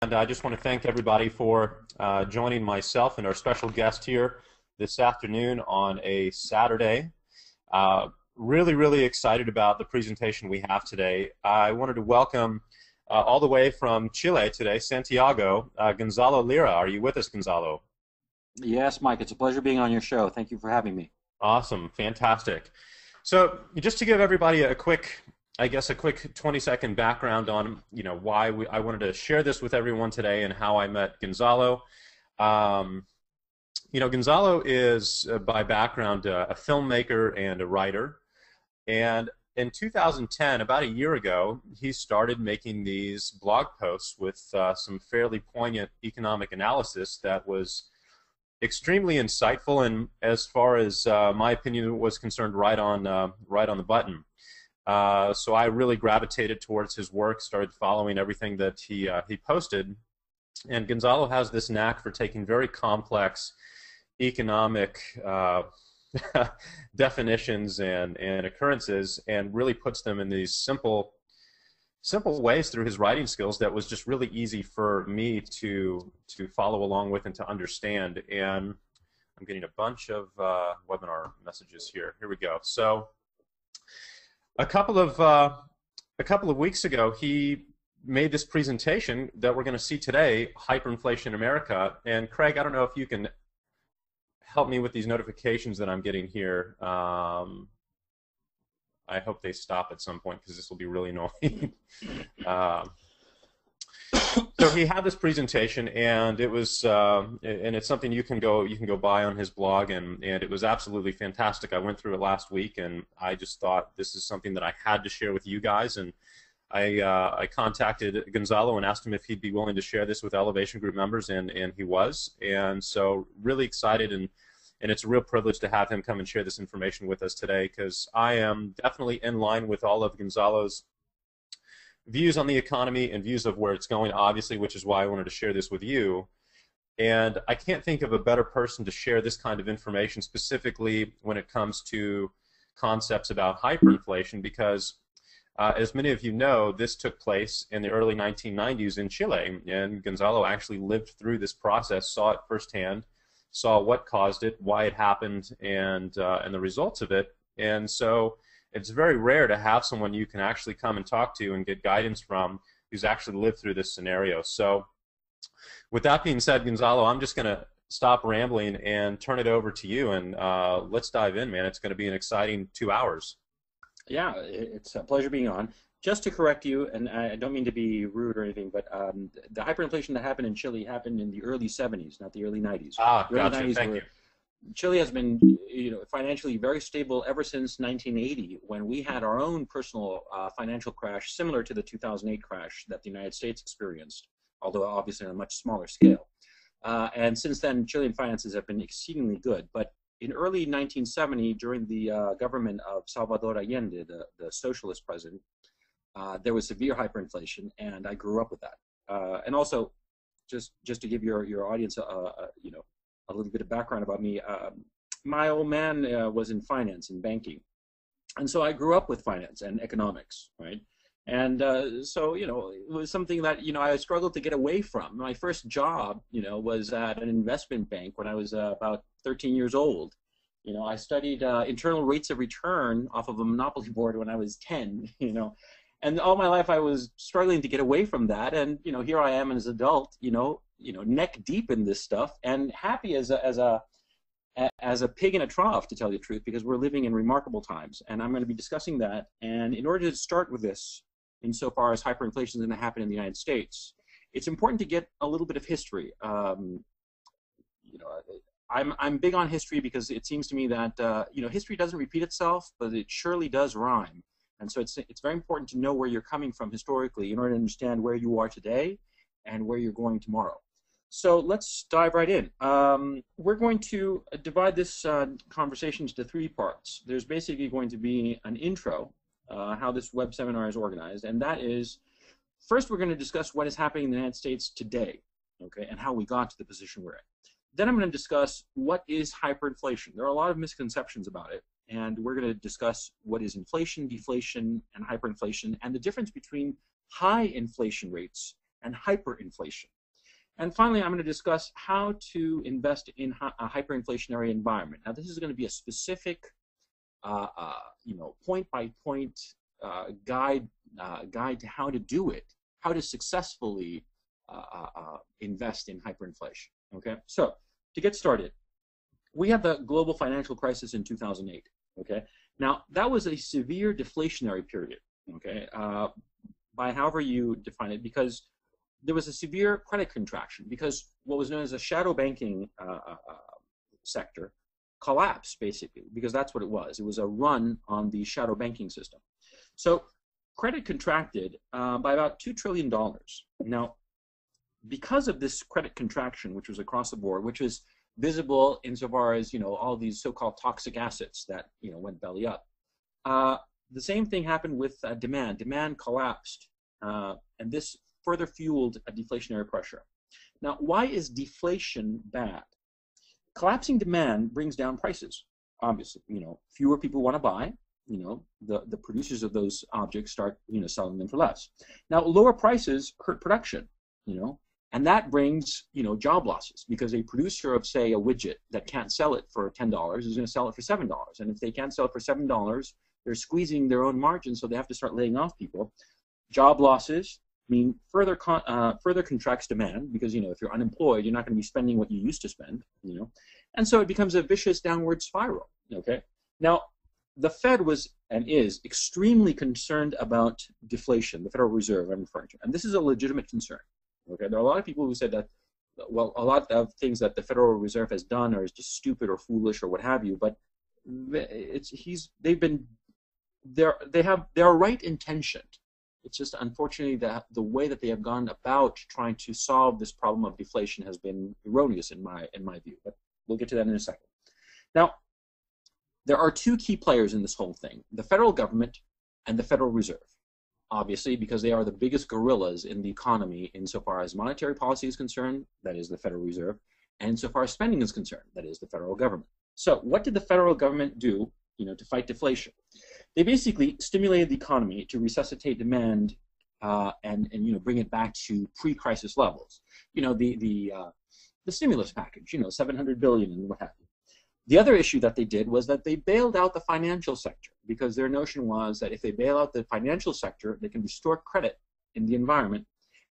And I just want to thank everybody for joining myself and our special guest here this afternoon on a Saturday. Really excited about the presentation we have today. I wanted to welcome all the way from Chile today, Santiago, Gonzalo Lira. Are you with us, Gonzalo? Yes, Mike, it's a pleasure being on your show. Thank you for having me. Awesome, fantastic. So just to give everybody a quick, I guess, a quick 20-second background on, why I wanted to share this with everyone today and how I met Gonzalo. Gonzalo is, by background, a filmmaker and a writer. And in 2010, about a year ago, he started making these blog posts with some fairly poignant economic analysis that was extremely insightful and, as far as my opinion was concerned, right on the button. So I really gravitated towards his work, started following everything that he posted. And Gonzalo has this knack for taking very complex economic definitions and occurrences and really puts them in these simple ways through his writing skills that was just really easy for me to follow along with and to understand. And I'm getting a bunch of webinar messages here. Here we go. So a couple of weeks ago, he made this presentation that we're going to see today, Hyperinflation in America. And Craig, I don't know if you can help me with these notifications that I'm getting here. I hope they stop at some point because this will be really annoying. So he had this presentation, and it was, and it's something you can go buy on his blog, and it was absolutely fantastic. I went through it last week, and I just thought this is something that I had to share with you guys, and I contacted Gonzalo and asked him if he'd be willing to share this with Elevation Group members, and he was, and so really excited, and it's a real privilege to have him come and share this information with us today, because I am definitely in line with all of Gonzalo's views on the economy and views of where it's going, obviously, which is why I wanted to share this with you. And I can't think of a better person to share this kind of information, specifically when it comes to concepts about hyperinflation, because as many of you know, this took place in the early 1990s in Chile, and Gonzalo actually lived through this process, saw it firsthand, saw what caused it, why it happened, and the results of it. And so it's very rare to have someone you can actually come and talk to and get guidance from who's actually lived through this scenario. So with that being said, Gonzalo, I'm just going to stop rambling and turn it over to you, and let's dive in, man. It's going to be an exciting 2 hours. Yeah, it's a pleasure being on. Just to correct you, and I don't mean to be rude or anything, but the hyperinflation that happened in Chile happened in the early 70s, not the early 90s. Ah, The early gotcha. 90s Thank you. Chile has been, financially very stable ever since 1980, when we had our own personal financial crash similar to the 2008 crash that the United States experienced, although obviously on a much smaller scale. And since then, Chilean finances have been exceedingly good. But in early 1970, during the government of Salvador Allende, the socialist president, there was severe hyperinflation, and I grew up with that. And also, just to give your audience a little bit of background about me, my old man was in finance and banking, and so I grew up with finance and economics, right? And so it was something that I struggled to get away from. My first job, was at an investment bank when I was about 13 years old. I studied internal rates of return off of a monopoly board when I was 10. And all my life I was struggling to get away from that, and here I am as an adult, neck deep in this stuff, and happy as a pig in a trough, to tell you the truth, because we're living in remarkable times, and I'm going to be discussing that. And in order to start with this, insofar as hyperinflation is going to happen in the United States, it's important to get a little bit of history. I'm big on history because it seems to me that history doesn't repeat itself, but it surely does rhyme. And so it's very important to know where you're coming from historically in order to understand where you are today and where you're going tomorrow. So let's dive right in. We're going to divide this conversation into 3 parts. There's basically going to be an intro, how this web seminar is organized, and that is, first we're going to discuss what is happening in the United States today, okay, and how we got to the position we're in. Then I'm going to discuss what is hyperinflation. There are a lot of misconceptions about it, and we're going to discuss what is inflation, deflation, and hyperinflation, and the difference between high inflation rates and hyperinflation. And finally, I'm going to discuss how to invest in a hyperinflationary environment. Now, this is going to be a specific, point-by-point guide to how to do it, how to successfully invest in hyperinflation. Okay, so to get started, we had the global financial crisis in 2008. Okay, now that was a severe deflationary period. Okay, by however you define it, because there was a severe credit contraction, because what was known as a shadow banking sector collapsed, basically, because that's what it was. It was a run on the shadow banking system. So credit contracted by about $2 trillion. Now, because of this credit contraction, which was across the board, which was visible insofar as, all these so-called toxic assets that, went belly up, the same thing happened with demand. Demand collapsed, and this further fueled a deflationary pressure. Now, why is deflation bad? Collapsing demand brings down prices, obviously. Fewer people want to buy. The producers of those objects start, selling them for less. Now, lower prices hurt production, and that brings, job losses, because a producer of, say, a widget that can't sell it for $10 is going to sell it for $7. And if they can't sell it for $7, they're squeezing their own margins, so they have to start laying off people. Job losses mean further contracts demand, because if you're unemployed, you're not going to be spending what you used to spend, and so it becomes a vicious downward spiral. Okay, now the Fed was and is extremely concerned about deflation. The Federal Reserve, I'm referring to, and this is a legitimate concern. Okay, there are a lot of people who said that, well, a lot of things that the Federal Reserve has done are just stupid or foolish or what have you, but they are right intentioned. It's just unfortunately that the way that they have gone about trying to solve this problem of deflation has been erroneous in my view. But we'll get to that in a second. Now, there are two key players in this whole thing: the federal government and the Federal Reserve. Obviously, because they are the biggest gorillas in the economy insofar as monetary policy is concerned, that is the Federal Reserve, and insofar as spending is concerned, that is the federal government. So, what did the federal government do, to fight deflation? They basically stimulated the economy to resuscitate demand and bring it back to pre-crisis levels. The stimulus package, $700 billion and what have you. The other issue that they did was that they bailed out the financial sector, because their notion was that if they bail out the financial sector, they can restore credit in the environment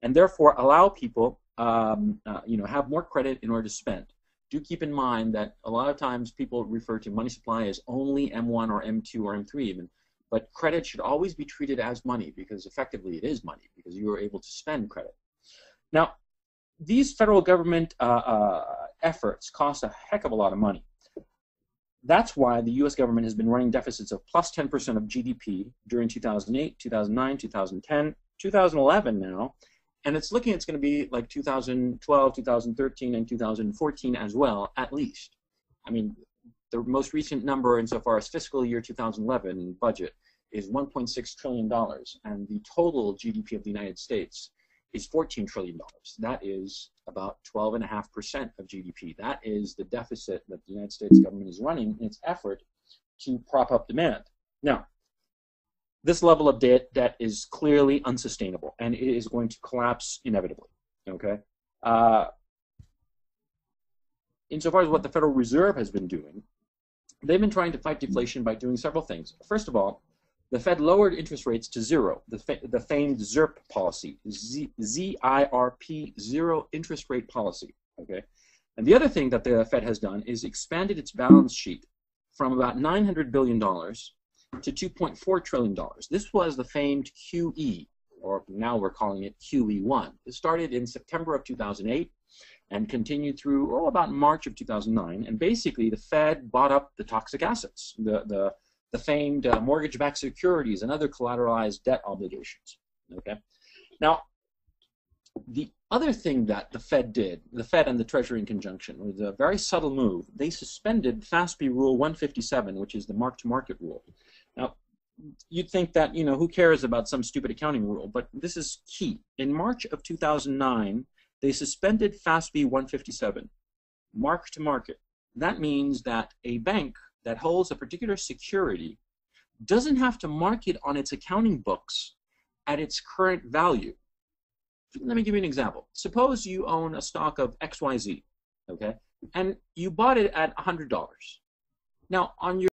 and therefore allow people, have more credit in order to spend. Do keep in mind that a lot of times people refer to money supply as only M1 or M2 or M3 even, but credit should always be treated as money, because effectively it is money, because you are able to spend credit. Now, these federal government efforts cost a heck of a lot of money. That's why the U.S. government has been running deficits of plus 10% of GDP during 2008, 2009, 2010, 2011 now, and it's going to be like 2012, 2013, and 2014 as well, at least. I mean, the most recent number insofar as fiscal year 2011 budget is $1.6 trillion, and the total GDP of the United States is $14 trillion. That is about 12.5% of GDP. That is the deficit that the United States government is running in its effort to prop up demand. Now, this level of debt is clearly unsustainable, and it is going to collapse inevitably. Okay. Insofar as what the Federal Reserve has been doing, they've been trying to fight deflation by doing several things. First of all, the Fed lowered interest rates to zero, the famed ZIRP policy, Z-I-R-P, zero interest rate policy. Okay, and the other thing that the Fed has done is expanded its balance sheet from about $900 billion to $2.4 trillion. This was the famed QE, or now we're calling it QE1. It started in September of 2008 and continued through about March of 2009. And basically, the Fed bought up the toxic assets, the famed mortgage-backed securities and other collateralized debt obligations. Okay. Now, the other thing that the Fed did, the Fed and the Treasury in conjunction, was a very subtle move. They suspended FASB Rule 157, which is the mark-to-market rule. Now, you'd think that, who cares about some stupid accounting rule, but this is key. In March of 2009, they suspended FASB 157, mark-to-market. That means that a bank that holds a particular security doesn't have to mark it on its accounting books at its current value. Let me give you an example. Suppose you own a stock of XYZ, okay, and you bought it at $100. Now, on your